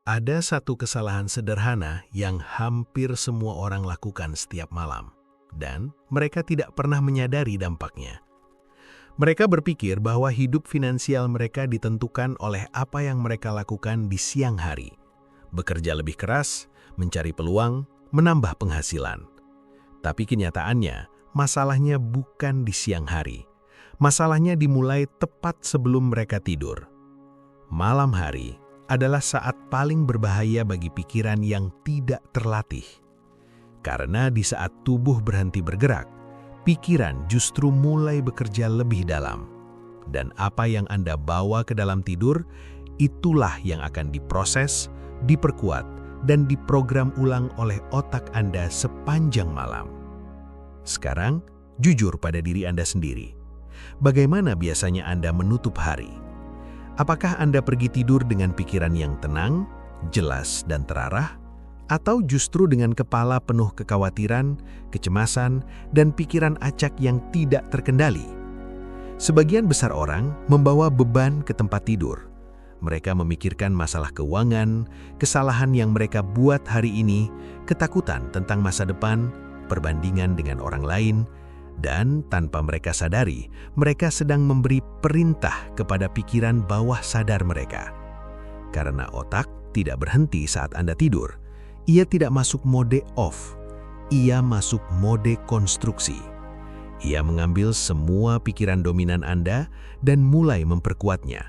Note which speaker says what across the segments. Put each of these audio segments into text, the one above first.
Speaker 1: Ada satu kesalahan sederhana yang hampir semua orang lakukan setiap malam, dan mereka tidak pernah menyadari dampaknya. Mereka berpikir bahwa hidup finansial mereka ditentukan oleh apa yang mereka lakukan di siang hari. Bekerja lebih keras, mencari peluang, menambah penghasilan. Tapi kenyataannya, masalahnya bukan di siang hari. Masalahnya dimulai tepat sebelum mereka tidur. Malam hari adalah saat paling berbahaya bagi pikiran yang tidak terlatih. Karena di saat tubuh berhenti bergerak, pikiran justru mulai bekerja lebih dalam. Dan apa yang Anda bawa ke dalam tidur, itulah yang akan diproses, diperkuat, dan diprogram ulang oleh otak Anda sepanjang malam. Sekarang, jujur pada diri Anda sendiri. Bagaimana biasanya Anda menutup hari? Apakah Anda pergi tidur dengan pikiran yang tenang, jelas, dan terarah? Atau justru dengan kepala penuh kekhawatiran, kecemasan, dan pikiran acak yang tidak terkendali? Sebagian besar orang membawa beban ke tempat tidur. Mereka memikirkan masalah keuangan, kesalahan yang mereka buat hari ini, ketakutan tentang masa depan, perbandingan dengan orang lain, dan tanpa mereka sadari, mereka sedang memberi perintah kepada pikiran bawah sadar mereka. Karena otak tidak berhenti saat Anda tidur, ia tidak masuk mode off, ia masuk mode konstruksi. Ia mengambil semua pikiran dominan Anda dan mulai memperkuatnya.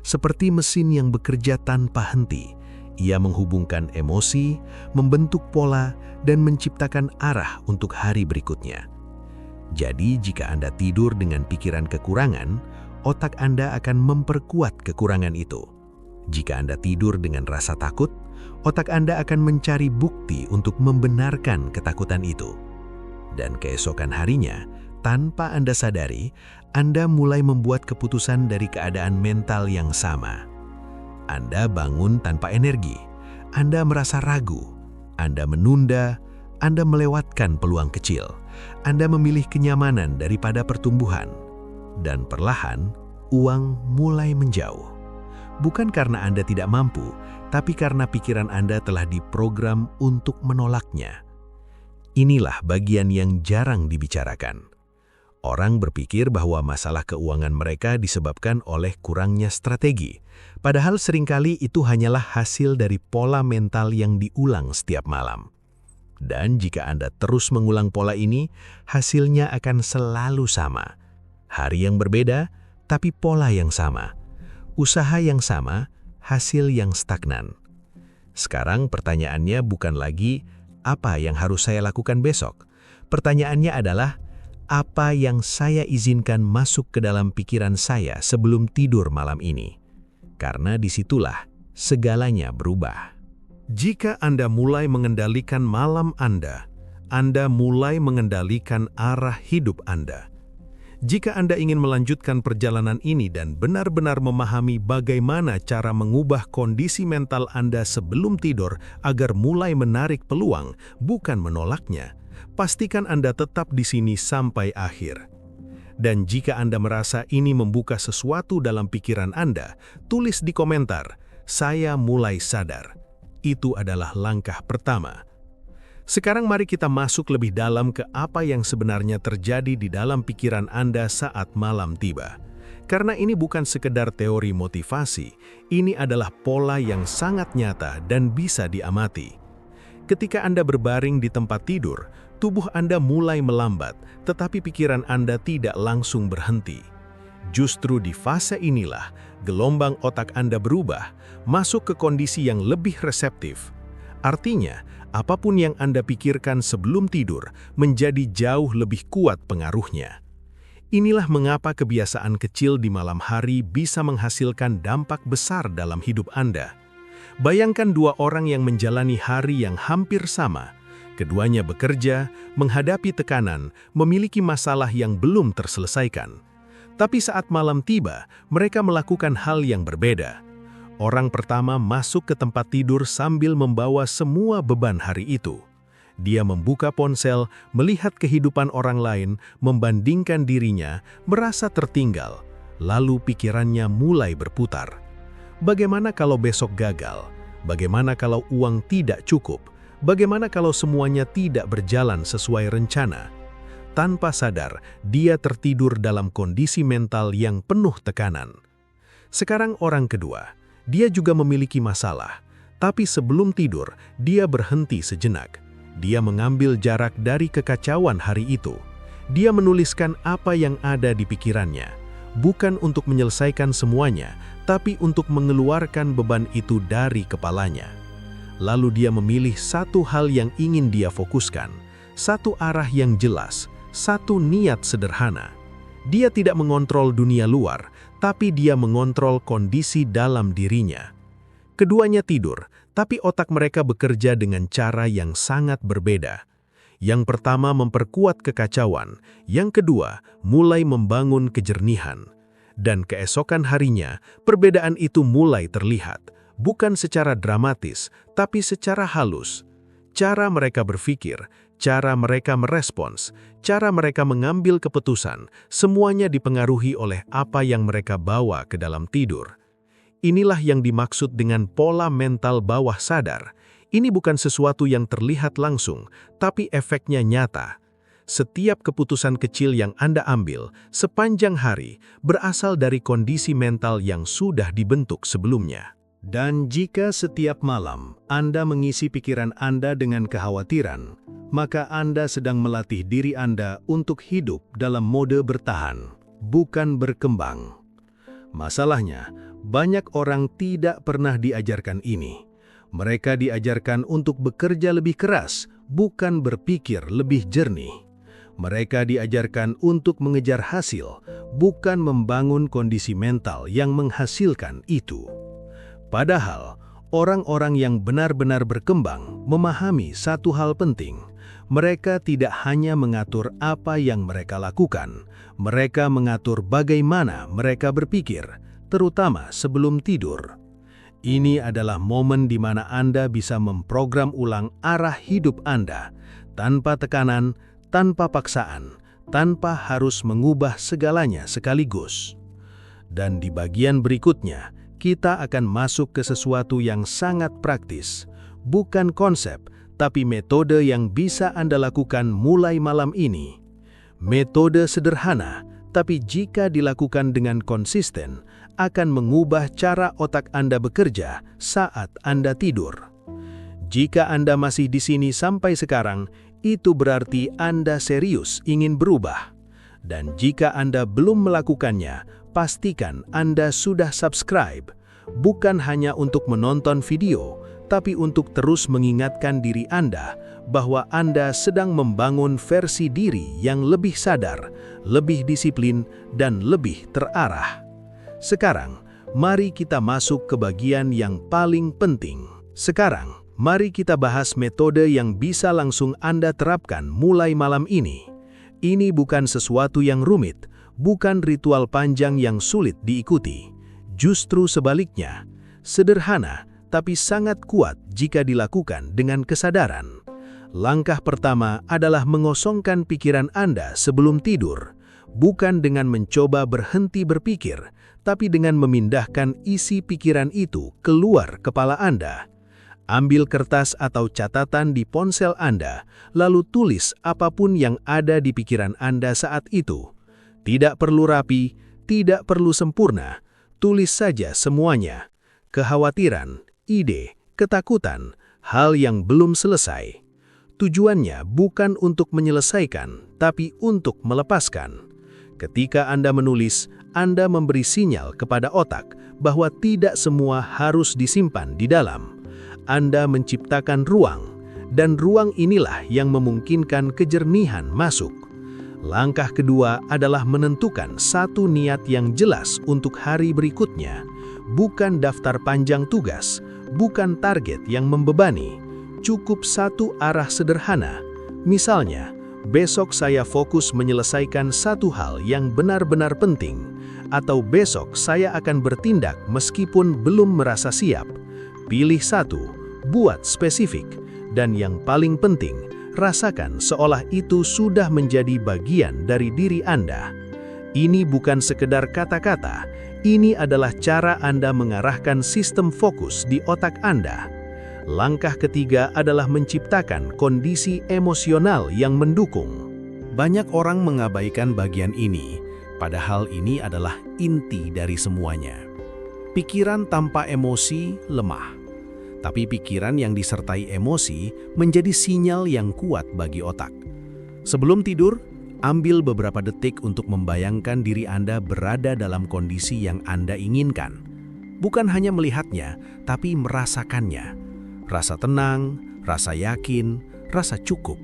Speaker 1: Seperti mesin yang bekerja tanpa henti, ia menghubungkan emosi, membentuk pola, dan menciptakan arah untuk hari berikutnya. Jadi, jika Anda tidur dengan pikiran kekurangan, otak Anda akan memperkuat kekurangan itu. Jika Anda tidur dengan rasa takut, otak Anda akan mencari bukti untuk membenarkan ketakutan itu. Dan keesokan harinya, tanpa Anda sadari, Anda mulai membuat keputusan dari keadaan mental yang sama. Anda bangun tanpa energi, Anda merasa ragu, Anda menunda, Anda melewatkan peluang kecil. Anda memilih kenyamanan daripada pertumbuhan. Dan perlahan, uang mulai menjauh. Bukan karena Anda tidak mampu, tapi karena pikiran Anda telah diprogram untuk menolaknya. Inilah bagian yang jarang dibicarakan. Orang berpikir bahwa masalah keuangan mereka disebabkan oleh kurangnya strategi. Padahal seringkali itu hanyalah hasil dari pola mental yang diulang setiap malam. Dan jika Anda terus mengulang pola ini, hasilnya akan selalu sama. Hari yang berbeda, tapi pola yang sama. Usaha yang sama, hasil yang stagnan. Sekarang pertanyaannya bukan lagi, apa yang harus saya lakukan besok? Pertanyaannya adalah, apa yang saya izinkan masuk ke dalam pikiran saya sebelum tidur malam ini? Karena disitulah segalanya berubah. Jika Anda mulai mengendalikan malam Anda mulai mengendalikan arah hidup Anda. Jika Anda ingin melanjutkan perjalanan ini dan benar-benar memahami bagaimana cara mengubah kondisi mental Anda sebelum tidur agar mulai menarik peluang, bukan menolaknya, pastikan Anda tetap di sini sampai akhir. Dan jika Anda merasa ini membuka sesuatu dalam pikiran Anda, tulis di komentar, "Saya mulai sadar." Itu adalah langkah pertama. Sekarang mari kita masuk lebih dalam ke apa yang sebenarnya terjadi di dalam pikiran Anda saat malam tiba. Karena ini bukan sekedar teori motivasi, ini adalah pola yang sangat nyata dan bisa diamati. Ketika Anda berbaring di tempat tidur, tubuh Anda mulai melambat, tetapi pikiran Anda tidak langsung berhenti. Justru di fase inilah, gelombang otak Anda berubah, masuk ke kondisi yang lebih reseptif. Artinya, apapun yang Anda pikirkan sebelum tidur menjadi jauh lebih kuat pengaruhnya. Inilah mengapa kebiasaan kecil di malam hari bisa menghasilkan dampak besar dalam hidup Anda. Bayangkan dua orang yang menjalani hari yang hampir sama. Keduanya bekerja, menghadapi tekanan, memiliki masalah yang belum terselesaikan. Tapi saat malam tiba, mereka melakukan hal yang berbeda. Orang pertama masuk ke tempat tidur sambil membawa semua beban hari itu. Dia membuka ponsel, melihat kehidupan orang lain, membandingkan dirinya, merasa tertinggal. Lalu pikirannya mulai berputar. Bagaimana kalau besok gagal? Bagaimana kalau uang tidak cukup? Bagaimana kalau semuanya tidak berjalan sesuai rencana? Tanpa sadar, dia tertidur dalam kondisi mental yang penuh tekanan. Sekarang orang kedua, dia juga memiliki masalah. Tapi sebelum tidur, dia berhenti sejenak. Dia mengambil jarak dari kekacauan hari itu. Dia menuliskan apa yang ada di pikirannya. Bukan untuk menyelesaikan semuanya, tapi untuk mengeluarkan beban itu dari kepalanya. Lalu dia memilih satu hal yang ingin dia fokuskan, satu arah yang jelas, satu niat sederhana. Dia tidak mengontrol dunia luar, tapi dia mengontrol kondisi dalam dirinya. Keduanya tidur, tapi otak mereka bekerja dengan cara yang sangat berbeda. Yang pertama memperkuat kekacauan, yang kedua mulai membangun kejernihan. Dan keesokan harinya, perbedaan itu mulai terlihat, bukan secara dramatis, tapi secara halus. Cara mereka berpikir, cara mereka merespons, cara mereka mengambil keputusan, semuanya dipengaruhi oleh apa yang mereka bawa ke dalam tidur. Inilah yang dimaksud dengan pola mental bawah sadar. Ini bukan sesuatu yang terlihat langsung, tapi efeknya nyata. Setiap keputusan kecil yang Anda ambil sepanjang hari berasal dari kondisi mental yang sudah dibentuk sebelumnya. Dan jika setiap malam Anda mengisi pikiran Anda dengan kekhawatiran, maka Anda sedang melatih diri Anda untuk hidup dalam mode bertahan, bukan berkembang. Masalahnya, banyak orang tidak pernah diajarkan ini. Mereka diajarkan untuk bekerja lebih keras, bukan berpikir lebih jernih. Mereka diajarkan untuk mengejar hasil, bukan membangun kondisi mental yang menghasilkan itu. Padahal, orang-orang yang benar-benar berkembang memahami satu hal penting. Mereka tidak hanya mengatur apa yang mereka lakukan, mereka mengatur bagaimana mereka berpikir, terutama sebelum tidur. Ini adalah momen di mana Anda bisa memprogram ulang arah hidup Anda, tanpa tekanan, tanpa paksaan, tanpa harus mengubah segalanya sekaligus. Dan di bagian berikutnya, kita akan masuk ke sesuatu yang sangat praktis, bukan konsep, tapi metode yang bisa Anda lakukan mulai malam ini. Metode sederhana, tapi jika dilakukan dengan konsisten, akan mengubah cara otak Anda bekerja saat Anda tidur. Jika Anda masih di sini sampai sekarang, itu berarti Anda serius ingin berubah. Dan jika Anda belum melakukannya, pastikan Anda sudah subscribe, bukan hanya untuk menonton video, tapi untuk terus mengingatkan diri Anda bahwa Anda sedang membangun versi diri yang lebih sadar, lebih disiplin, dan lebih terarah. Sekarang, mari kita masuk ke bagian yang paling penting. Sekarang, mari kita bahas metode yang bisa langsung Anda terapkan mulai malam ini. Ini bukan sesuatu yang rumit, bukan ritual panjang yang sulit diikuti. Justru sebaliknya, sederhana tapi sangat kuat jika dilakukan dengan kesadaran. Langkah pertama adalah mengosongkan pikiran Anda sebelum tidur, bukan dengan mencoba berhenti berpikir, tapi dengan memindahkan isi pikiran itu keluar kepala Anda. Ambil kertas atau catatan di ponsel Anda, lalu tulis apapun yang ada di pikiran Anda saat itu. Tidak perlu rapi, tidak perlu sempurna, tulis saja semuanya. Kekhawatiran, ide, ketakutan, hal yang belum selesai. Tujuannya bukan untuk menyelesaikan, tapi untuk melepaskan. Ketika Anda menulis, Anda memberi sinyal kepada otak bahwa tidak semua harus disimpan di dalam. Anda menciptakan ruang, dan ruang inilah yang memungkinkan kejernihan masuk. Langkah kedua adalah menentukan satu niat yang jelas untuk hari berikutnya, bukan daftar panjang tugas, bukan target yang membebani, cukup satu arah sederhana. Misalnya, besok saya fokus menyelesaikan satu hal yang benar-benar penting, atau besok saya akan bertindak meskipun belum merasa siap. Pilih satu, buat spesifik, dan yang paling penting, rasakan seolah itu sudah menjadi bagian dari diri Anda. Ini bukan sekedar kata-kata, ini adalah cara Anda mengarahkan sistem fokus di otak Anda. Langkah ketiga adalah menciptakan kondisi emosional yang mendukung. Banyak orang mengabaikan bagian ini, padahal ini adalah inti dari semuanya. Pikiran tanpa emosi lemah, tapi pikiran yang disertai emosi menjadi sinyal yang kuat bagi otak. Sebelum tidur, ambil beberapa detik untuk membayangkan diri Anda berada dalam kondisi yang Anda inginkan. Bukan hanya melihatnya, tapi merasakannya. Rasa tenang, rasa yakin, rasa cukup.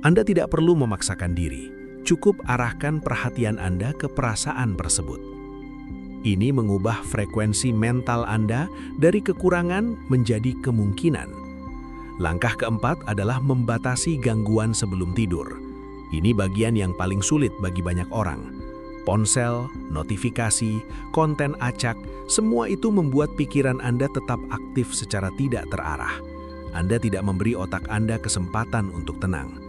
Speaker 1: Anda tidak perlu memaksakan diri, cukup arahkan perhatian Anda ke perasaan tersebut. Ini mengubah frekuensi mental Anda dari kekurangan menjadi kemungkinan. Langkah keempat adalah membatasi gangguan sebelum tidur. Ini bagian yang paling sulit bagi banyak orang. Ponsel, notifikasi, konten acak, semua itu membuat pikiran Anda tetap aktif secara tidak terarah. Anda tidak memberi otak Anda kesempatan untuk tenang.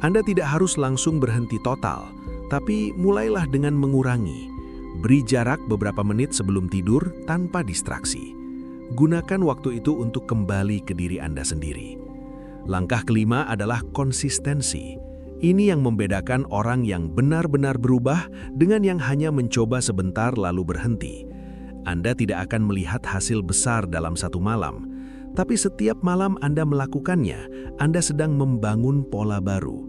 Speaker 1: Anda tidak harus langsung berhenti total, tapi mulailah dengan mengurangi. Beri jarak beberapa menit sebelum tidur tanpa distraksi. Gunakan waktu itu untuk kembali ke diri Anda sendiri. Langkah kelima adalah konsistensi. Ini yang membedakan orang yang benar-benar berubah dengan yang hanya mencoba sebentar lalu berhenti. Anda tidak akan melihat hasil besar dalam satu malam, tapi setiap malam Anda melakukannya, Anda sedang membangun pola baru.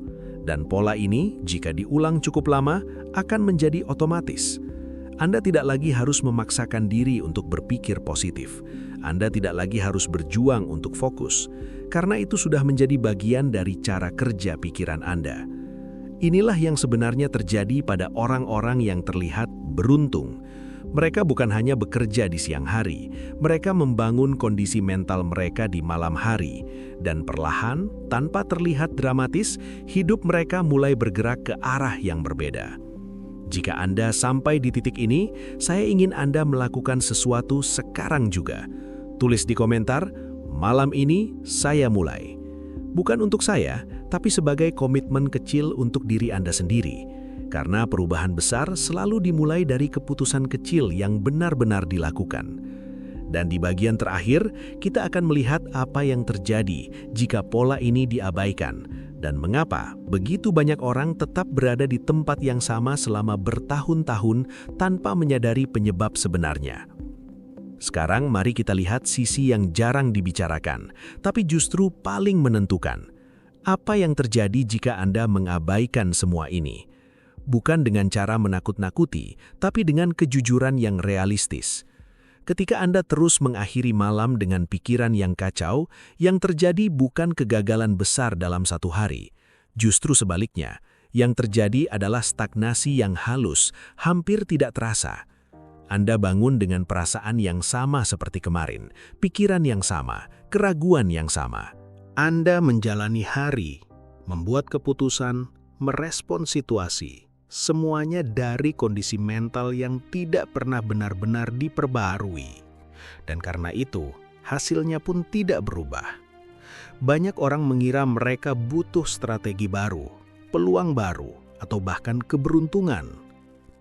Speaker 1: Dan pola ini, jika diulang cukup lama, akan menjadi otomatis. Anda tidak lagi harus memaksakan diri untuk berpikir positif. Anda tidak lagi harus berjuang untuk fokus, karena itu sudah menjadi bagian dari cara kerja pikiran Anda. Inilah yang sebenarnya terjadi pada orang-orang yang terlihat beruntung. Mereka bukan hanya bekerja di siang hari, mereka membangun kondisi mental mereka di malam hari, dan perlahan, tanpa terlihat dramatis, hidup mereka mulai bergerak ke arah yang berbeda. Jika Anda sampai di titik ini, saya ingin Anda melakukan sesuatu sekarang juga. Tulis di komentar, malam ini saya mulai. Bukan untuk saya, tapi sebagai komitmen kecil untuk diri Anda sendiri. Karena perubahan besar selalu dimulai dari keputusan kecil yang benar-benar dilakukan. Dan di bagian terakhir, kita akan melihat apa yang terjadi jika pola ini diabaikan, dan mengapa begitu banyak orang tetap berada di tempat yang sama selama bertahun-tahun tanpa menyadari penyebab sebenarnya. Sekarang mari kita lihat sisi yang jarang dibicarakan, tapi justru paling menentukan. Apa yang terjadi jika Anda mengabaikan semua ini? Bukan dengan cara menakut-nakuti, tapi dengan kejujuran yang realistis. Ketika Anda terus mengakhiri malam dengan pikiran yang kacau, yang terjadi bukan kegagalan besar dalam satu hari. Justru sebaliknya, yang terjadi adalah stagnasi yang halus, hampir tidak terasa. Anda bangun dengan perasaan yang sama seperti kemarin, pikiran yang sama, keraguan yang sama. Anda menjalani hari, membuat keputusan, merespon situasi. Semuanya dari kondisi mental yang tidak pernah benar-benar diperbaharui. Dan karena itu, hasilnya pun tidak berubah. Banyak orang mengira mereka butuh strategi baru, peluang baru, atau bahkan keberuntungan.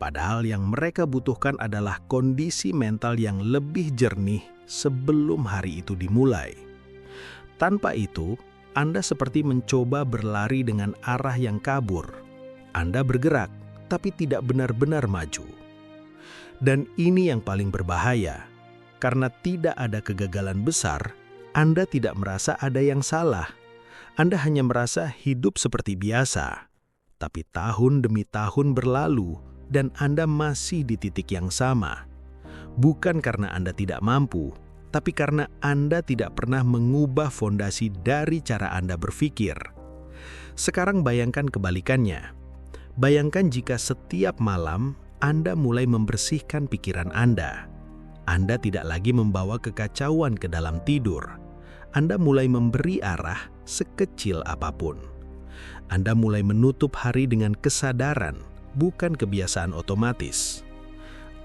Speaker 1: Padahal yang mereka butuhkan adalah kondisi mental yang lebih jernih sebelum hari itu dimulai. Tanpa itu, Anda seperti mencoba berlari dengan arah yang kabur. Anda bergerak, tapi tidak benar-benar maju. Dan ini yang paling berbahaya. Karena tidak ada kegagalan besar, Anda tidak merasa ada yang salah. Anda hanya merasa hidup seperti biasa. Tapi tahun demi tahun berlalu, dan Anda masih di titik yang sama. Bukan karena Anda tidak mampu, tapi karena Anda tidak pernah mengubah fondasi dari cara Anda berpikir. Sekarang bayangkan kebalikannya. Bayangkan jika setiap malam Anda mulai membersihkan pikiran Anda. Anda tidak lagi membawa kekacauan ke dalam tidur. Anda mulai memberi arah sekecil apapun. Anda mulai menutup hari dengan kesadaran, bukan kebiasaan otomatis.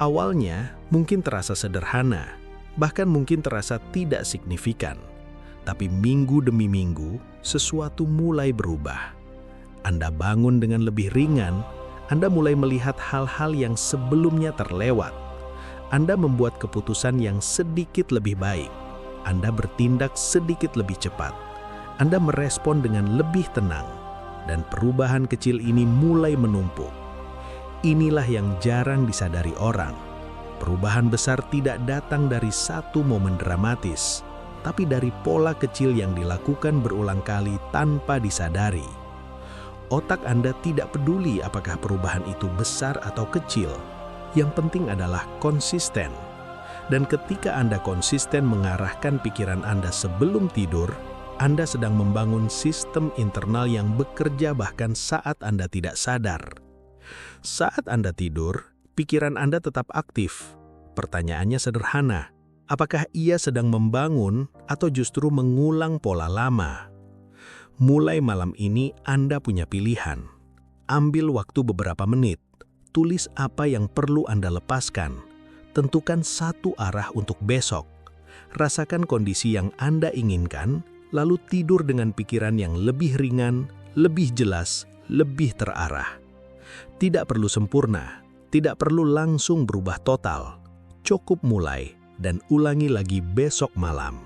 Speaker 1: Awalnya mungkin terasa sederhana, bahkan mungkin terasa tidak signifikan. Tapi minggu demi minggu, sesuatu mulai berubah. Anda bangun dengan lebih ringan, Anda mulai melihat hal-hal yang sebelumnya terlewat. Anda membuat keputusan yang sedikit lebih baik. Anda bertindak sedikit lebih cepat. Anda merespon dengan lebih tenang, dan perubahan kecil ini mulai menumpuk. Inilah yang jarang disadari orang. Perubahan besar tidak datang dari satu momen dramatis, tapi dari pola kecil yang dilakukan berulang kali tanpa disadari. Otak Anda tidak peduli apakah perubahan itu besar atau kecil. Yang penting adalah konsisten. Dan ketika Anda konsisten mengarahkan pikiran Anda sebelum tidur, Anda sedang membangun sistem internal yang bekerja bahkan saat Anda tidak sadar. Saat Anda tidur, pikiran Anda tetap aktif. Pertanyaannya sederhana, apakah ia sedang membangun atau justru mengulang pola lama? Mulai malam ini Anda punya pilihan. Ambil waktu beberapa menit, tulis apa yang perlu Anda lepaskan. Tentukan satu arah untuk besok. Rasakan kondisi yang Anda inginkan, lalu tidur dengan pikiran yang lebih ringan, lebih jelas, lebih terarah. Tidak perlu sempurna, tidak perlu langsung berubah total. Cukup mulai dan ulangi lagi besok malam.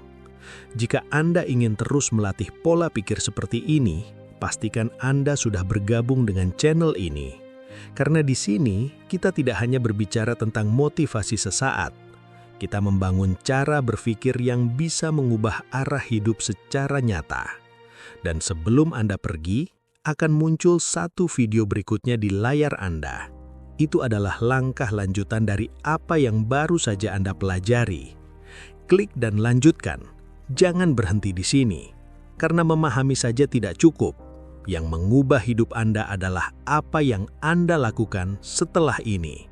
Speaker 1: Jika Anda ingin terus melatih pola pikir seperti ini, pastikan Anda sudah bergabung dengan channel ini. Karena di sini kita tidak hanya berbicara tentang motivasi sesaat, kita membangun cara berpikir yang bisa mengubah arah hidup secara nyata. Dan sebelum Anda pergi, akan muncul satu video berikutnya di layar Anda. Itu adalah langkah lanjutan dari apa yang baru saja Anda pelajari. Klik dan lanjutkan. Jangan berhenti di sini. Karena memahami saja tidak cukup. Yang mengubah hidup Anda adalah apa yang Anda lakukan setelah ini.